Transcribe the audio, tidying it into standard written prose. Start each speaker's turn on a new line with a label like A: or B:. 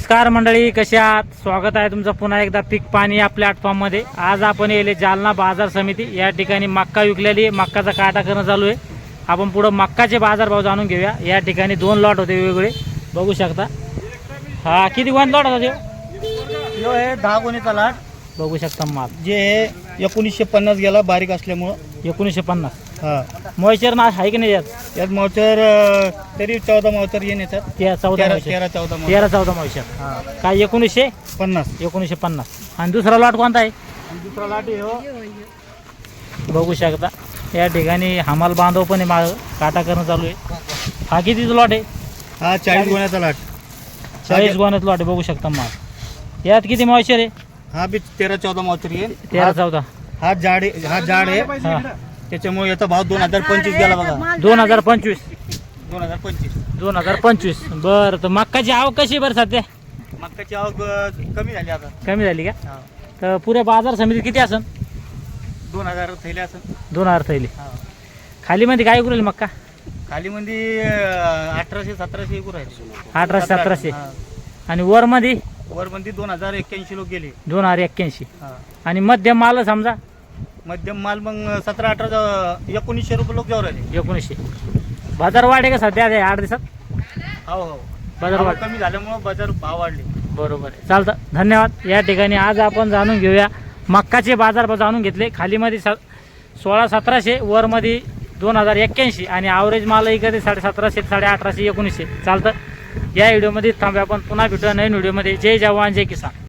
A: नमस्कार मंडळी, कसे आहात? स्वागत आहे तुमचं पुन्हा एकदा पीक पाणी या प्लॅटफॉर्ममध्ये. आज आपण येले जालना बाजार समिती या ठिकाणी मक्का विकलेली, मक्काचा काटा करणं चालू आहे. आपण पुढे मक्काचे बाजारभाव जाणून घेऊया. या ठिकाणी 2 लॉट होते वेगवेगळे, बघू शकता. हा किती वन लॉट होता
B: यो आहे 10 गोणीचा लाट.
A: बघू शकता माल
B: जे 1950 गेला बारीक असल्यामुळं.
A: 1950.
B: हा
A: मॉइश्चर ना आहे की नाही यात?
B: यात मावचर तरी 14 मावचर येऊन येतात.
A: 14
B: 13-14
A: मॉइश्चर.
B: हा
A: काय 1950.
B: 50.
A: आणि दुसरा लॉट कोणता आहे?
B: दुसरा लाट आहे हो.
A: बघू शकता या ठिकाणी हमाल बांधव पण आहे, माग काटा करणं चालू आहे. हा कितीचा लॉट आहे?
B: हा 40 गोण्याचा लाट.
A: 40 गोण्याचा लॉट आहे. बघू शकता माल. यात किती मॉइश्चर आहे?
B: हा बी 13-14 मावचर येईल.
A: 13-14.
B: हा जाड आहे.
A: हा
B: त्याच्यामुळे याचा भाव 2025 गेला बघा.
A: 2025.
B: 2025.
A: बरं, तर मक्काची आवक कशी बरं सध्या?
B: मक्काची आवक कमी झाली आता.
A: कमी झाली का?
B: हा.
A: तर पुऱ्या बाजार समिती किती असन?
B: 2000 थैले असं.
A: 2000 थैली.
B: हा.
A: खाली मध्ये काय उरली मक्का?
B: खाली मध्ये 1800-1700 एकूण आहे.
A: 1800-1700.
B: हा.
A: आणि वर मध्ये
B: वर मध्ये 2081 लोक गेले.
A: 2081.
B: हा.
A: आणि मध्यम माल समजा
B: मध्यम माल मग 17-18 1900 रुपये लोक जाऊ राहिले.
A: 1900. बाजार वाढे का सध्या 8 दिवसात?
B: हो
A: बाजार
B: भाव
A: वाढ
B: कमी झाल्यामुळे बाजार भाव वाढले.
A: बरोबर आहे, चालतं. धन्यवाद. या ठिकाणी आज आपण जाणून घेऊया मक्काचे बाजार जाणून घेतले. खालीमध्ये 1600-1700, वरमध्ये 2081 आणि ॲव्हरेज माल इकडे 1750, 1800, 1900. चालतं. या व्हिडिओमध्ये थांबूया. आपण पुन्हा भेटूया नवीन व्हिडिओमध्ये. जय जवान जय किसान.